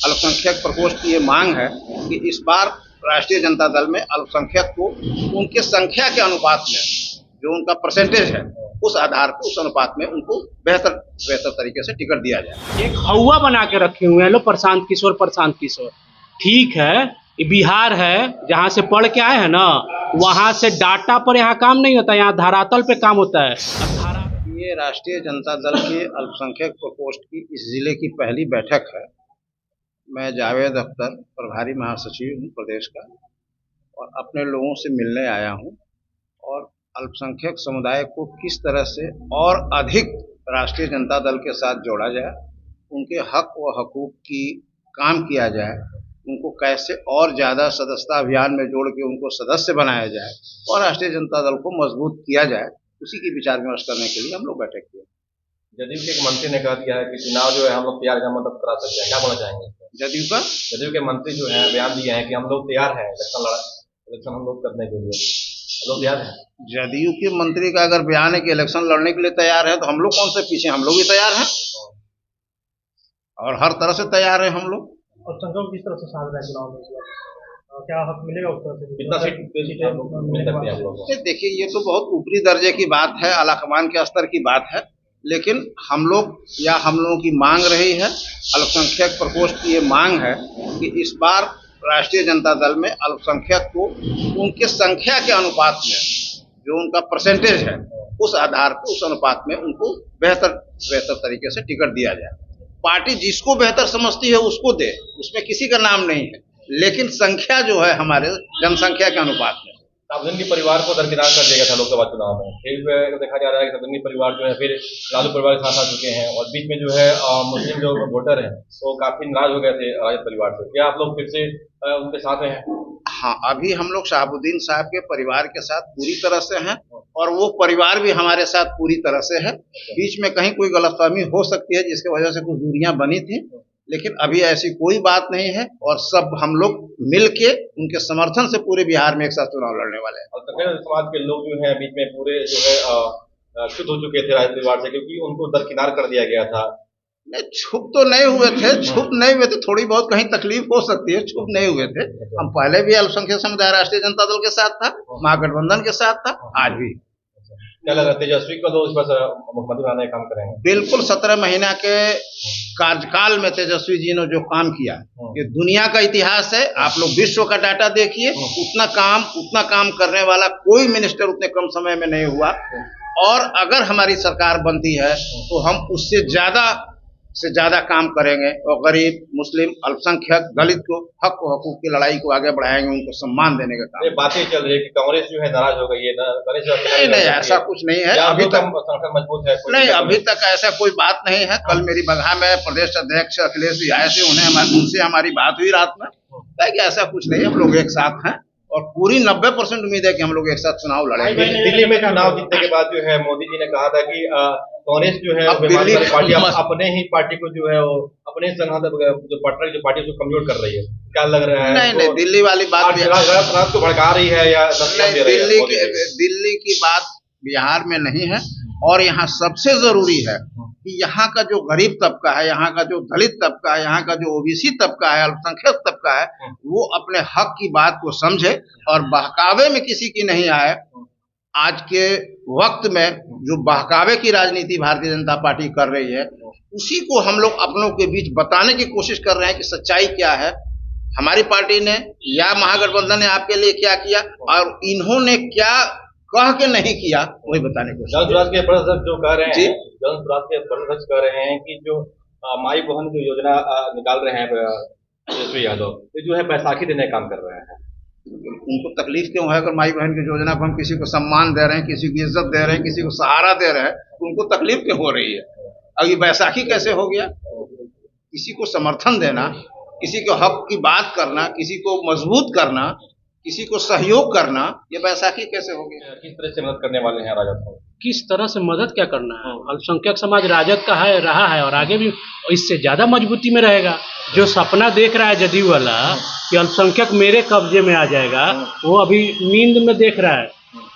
अल्पसंख्यक प्रकोष्ठ की ये मांग है कि इस बार राष्ट्रीय जनता दल में अल्पसंख्यक को उनके संख्या के अनुपात में जो उनका परसेंटेज है उस आधार पर उस अनुपात में उनको बेहतर तरीके से टिकट दिया जाए। एक हौवा बना के रखे हुए हैं लोग, प्रशांत किशोर। ठीक है, ये बिहार है, जहाँ से पढ़ के आए हैं ना, वहाँ से डाटा पर यहाँ काम नहीं होता, यहाँ धरातल पे काम होता है। ये राष्ट्रीय जनता दल के अल्पसंख्यक प्रकोष्ठ की इस जिले की पहली बैठक है। मैं जावेद अख्तर, प्रभारी महासचिव हूँ प्रदेश का, और अपने लोगों से मिलने आया हूँ और अल्पसंख्यक समुदाय को किस तरह से और अधिक राष्ट्रीय जनता दल के साथ जोड़ा जाए, उनके हक व हकूक़ की काम किया जाए, उनको कैसे और ज़्यादा सदस्यता अभियान में जोड़ के उनको सदस्य बनाया जाए और राष्ट्रीय जनता दल को मजबूत किया जाए, उसी की विचार विमर्श करने के लिए हम लोग बैठक किए। जदयू के एक मंत्री ने कह दिया है कि चुनाव जो है हम लोग तैयार मतलब करा सकते हैं, क्या बोलना चाहेंगे? जदयू के मंत्री जो है बयान दिए हैं कि हम लोग तैयार हैं इलेक्शन हम लोग करने के लिए, हम लोग तैयार हैं। जदयू के मंत्री का अगर बयान है कि इलेक्शन लड़ने के लिए तैयार है, तो हम लोग कौन से पीछे, हम लोग भी तैयार हैं और हर तरह से तैयार है हम लोग। और संकल्प किस तरह से साध रहा है चुनाव में, क्या हक मिलेगा उस तरह से? कितना सीट मिल सकती है आप लोगों को? देखिए, ये तो बहुत ऊपरी दर्जे की बात है, आलाकमान के स्तर की बात है, लेकिन हम लोगों की मांग रही है, अल्पसंख्यक प्रकोष्ठ की ये मांग है कि इस बार राष्ट्रीय जनता दल में अल्पसंख्यक को उनके संख्या के अनुपात में जो उनका परसेंटेज है उस आधार पर उस अनुपात में उनको बेहतर तरीके से टिकट दिया जाए। पार्टी जिसको बेहतर समझती है उसको दे, उसमें किसी का नाम नहीं है, लेकिन संख्या जो है हमारे जनसंख्या के अनुपात में। साबुद्दीन परिवार को दरकिनार कर दिया गया था लोकसभा चुनाव में, फिर देखा जा रहा है कि साबुद्दीन परिवार जो है फिर लालू परिवार के साथ आ चुके हैं और बीच में जो है मुस्लिम जो वोटर हैं वो काफी नाराज हो गए थे राजद परिवार से। क्या आप लोग फिर से उनके साथ हैं? हाँ, अभी हम लोग शहाबुद्दीन साहब के परिवार के साथ पूरी तरह से हैं और वो परिवार भी हमारे साथ पूरी तरह से है। बीच में कहीं कोई गलतफहमी हो सकती है जिसकी वजह से कुछ दूरियां बनी थी, लेकिन अभी ऐसी कोई बात नहीं है और सब हम लोग मिल के उनके समर्थन से पूरे बिहार में एक साथ चुनाव लड़ने वाले हैं। और समाज के लोग जो है बीच में पूरे जो है क्षुब्ध हो चुके थे राजद परिवार से, क्योंकि उनको दरकिनार कर दिया गया था। नहीं, छुप तो नहीं हुए थे, थोड़ी बहुत कहीं तकलीफ हो सकती है, छुप नहीं हुए थे। हम पहले भी अल्पसंख्यक समुदाय राष्ट्रीय जनता दल के साथ था, महागठबंधन के साथ था, आज भी। क्या लग रहा है तेजस्वी को तो इस पर मुख्यमंत्री बनाने का काम करेंगे? बिल्कुल, 17 महीना के कार्यकाल में तेजस्वी जी ने जो काम किया, ये दुनिया का इतिहास है। आप लोग विश्व का डाटा देखिए, उतना काम करने वाला कोई मिनिस्टर उतने कम समय में नहीं हुआ। और अगर हमारी सरकार बनती है तो हम उससे ज्यादा काम करेंगे और गरीब, मुस्लिम, अल्पसंख्यक, दलित को हक व हकूक की लड़ाई को आगे बढ़ाएंगे, उनको सम्मान देने का काम। बातें चल रही है कि कांग्रेस जो है नाराज हो गई है, नहीं, ऐसा कुछ नहीं है, अभी तक मजबूत है। नहीं, अभी तक ऐसा कोई बात नहीं है। कल मेरी बगहा में प्रदेश अध्यक्ष अखिलेश जी आए थे, उनसे हमारी बात हुई रात में, कि ऐसा कुछ नहीं, हम लोग एक साथ हैं और पूरी 90% उम्मीद है कि हम लोग एक साथ चुनाव लड़ेंगे। दिल्ली में चुनाव जीतने के बाद जो है मोदी जी ने कहा था कि कांग्रेस जो है पार्टी अपने ही पार्टी को जो है वो अपने जो पार्टी को कमजोर कर रही है, क्या लग रहा है? नहीं, दिल्ली वाली बात रात को भड़का रही है या दिल्ली की बात बिहार में नहीं है। और यहाँ सबसे जरूरी है कि यहाँ का जो गरीब तबका है, यहाँ का जो दलित तबका है, यहाँ का जो ओबीसी तबका है, अल्पसंख्यक तबका है, वो अपने हक की बात को समझे और बहकावे में किसी की नहीं आए। आज के वक्त में जो बहकावे की राजनीति भारतीय जनता पार्टी कर रही है, उसी को हम लोग अपनों के बीच बताने की कोशिश कर रहे हैं कि सच्चाई क्या है, हमारी पार्टी ने या महागठबंधन ने आपके लिए क्या किया और इन्होंने क्या कह के नहीं किया, वही बताने को। जनसुराज के प्रशासक जो कह रहे हैं, जनसुराज के प्रशासक कह रहे हैं कि जो माई बहन जो योजना निकाल रहे हैं तेजस्वी यादव, ये जो है बैसाखी देने का काम कर रहे हैं। उनको तकलीफ क्यों है? अगर माई बहन की योजना को हम किसी को सम्मान दे रहे हैं, किसी की इज्जत दे रहे हैं, किसी को सहारा दे रहे हैं, तो उनको तकलीफ क्यों हो रही है? अब ये बैसाखी कैसे हो गया? किसी को समर्थन देना, किसी के हक की बात करना, किसी को मजबूत करना, किसी को सहयोग करना, ये बैसाखी कैसे हो गया? किस तरह से मदद करने वाले हैं राजद को? किस तरह से मदद क्या करना है? अल्पसंख्यक समाज राजद का है, रहा है और आगे भी इससे ज्यादा मजबूती में रहेगा। जो सपना देख रहा है जदयू वाला कि अल्पसंख्यक मेरे कब्जे में आ जाएगा, वो अभी नींद में देख रहा है।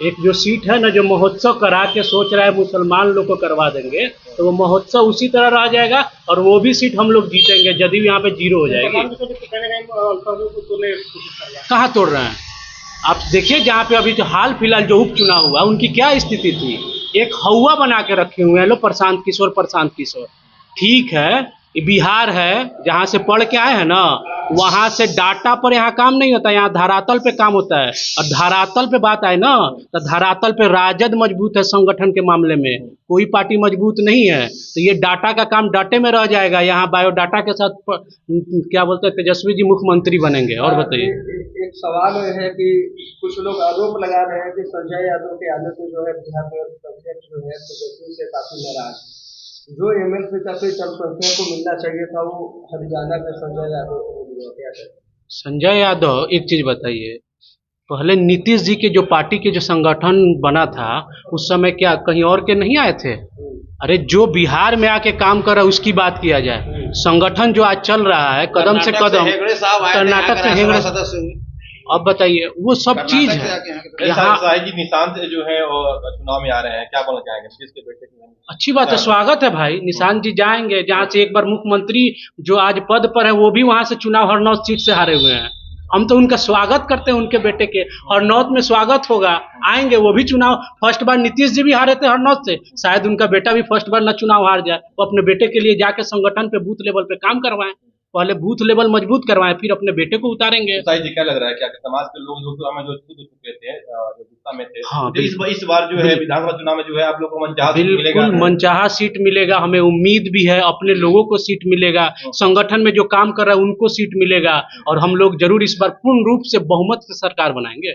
एक जो सीट है ना, जो महोत्सव करा के सोच रहा है मुसलमान लोग को करवा देंगे, तो वो महोत्सव उसी तरह रह जाएगा और वो भी सीट हम लोग जीतेंगे, जदयू यहाँ पे 0 हो जाएगी। कहाँ तोड़ रहे हैं आप? देखिए जहाँ पे अभी जो हाल फिलहाल जो उपचुनाव हुआ उनकी क्या स्थिति थी, एक हवा बना के रखे हुए हैं लोग, प्रशांत किशोर। ठीक है, ये बिहार है, जहाँ से पढ़ के आए हैं ना, वहाँ से डाटा पर यहाँ काम नहीं होता, यहाँ धरातल पे काम होता है। और धरातल पे बात आए ना, तो धरातल पे राजद मजबूत है संगठन के मामले में, कोई पार्टी मजबूत नहीं है। तो ये डाटा का काम डाटे में रह जाएगा। यहाँ बायोडाटा के साथ क्या बोलते हैं, तेजस्वी जी मुख्यमंत्री बनेंगे। और बताइए। एक सवाल है कि कुछ लोग आरोप लगा रहे हैं कि संजय यादव के आने से जो है बिहार में अध्यक्ष जो है तेजस्वी से काफी नाराज है। जो एमएलसी का कोई अल्पसंख्यक को मिलना चाहिए था वो हरियाणा के संजय यादव को मिला। क्या कहते हैं संजय यादव? एक चीज बताइए, पहले नीतीश जी के जो पार्टी के जो संगठन बना था उस समय क्या कहीं और के नहीं आए थे? अरे जो बिहार में आके काम कर रहा है उसकी बात किया जाए। संगठन जो आज चल रहा है कदम से कदम, कर्नाटक से हेगड़े सदस्य हुए। अब बताइए, वो सब चीज है। यहाँ निशांत जो है चुनाव में आ रहे हैं, क्या बोलना चाहेंगे? किसके बेटे की? अच्छी बात है, स्वागत है भाई। निशांत जी जाएंगे, जहाँ से एक बार मुख्यमंत्री जो आज पद पर है वो भी वहां से चुनाव हरनौत सीट से हारे हुए हैं। हम तो उनका स्वागत करते हैं, उनके बेटे के हरनौत में स्वागत होगा, आएंगे वो भी चुनाव। फर्स्ट बार नीतीश जी भी हारे थे हरनौत से, शायद उनका बेटा भी फर्स्ट बार ना चुनाव हार जाए। वो अपने बेटे के लिए जाके संगठन पे बूथ लेवल पे काम करवाएं, पहले बूथ लेवल मजबूत करवाएं, फिर अपने बेटे को उतारेंगे। जी क्या लग रहा है, क्या समाज के लोग जो चुके थे, जो गुस्सा में थे, हाँ, तो इस बार जो है विधानसभा चुनाव में जो है आप लोग को मनचाहा सीट मिलेगा? बिल्कुल मनचाहा सीट मिलेगा, हमें उम्मीद भी है। अपने लोगों को सीट मिलेगा, संगठन में जो काम कर रहा है उनको सीट मिलेगा, और हम लोग जरूर इस बार पूर्ण रूप से बहुमत से सरकार बनाएंगे।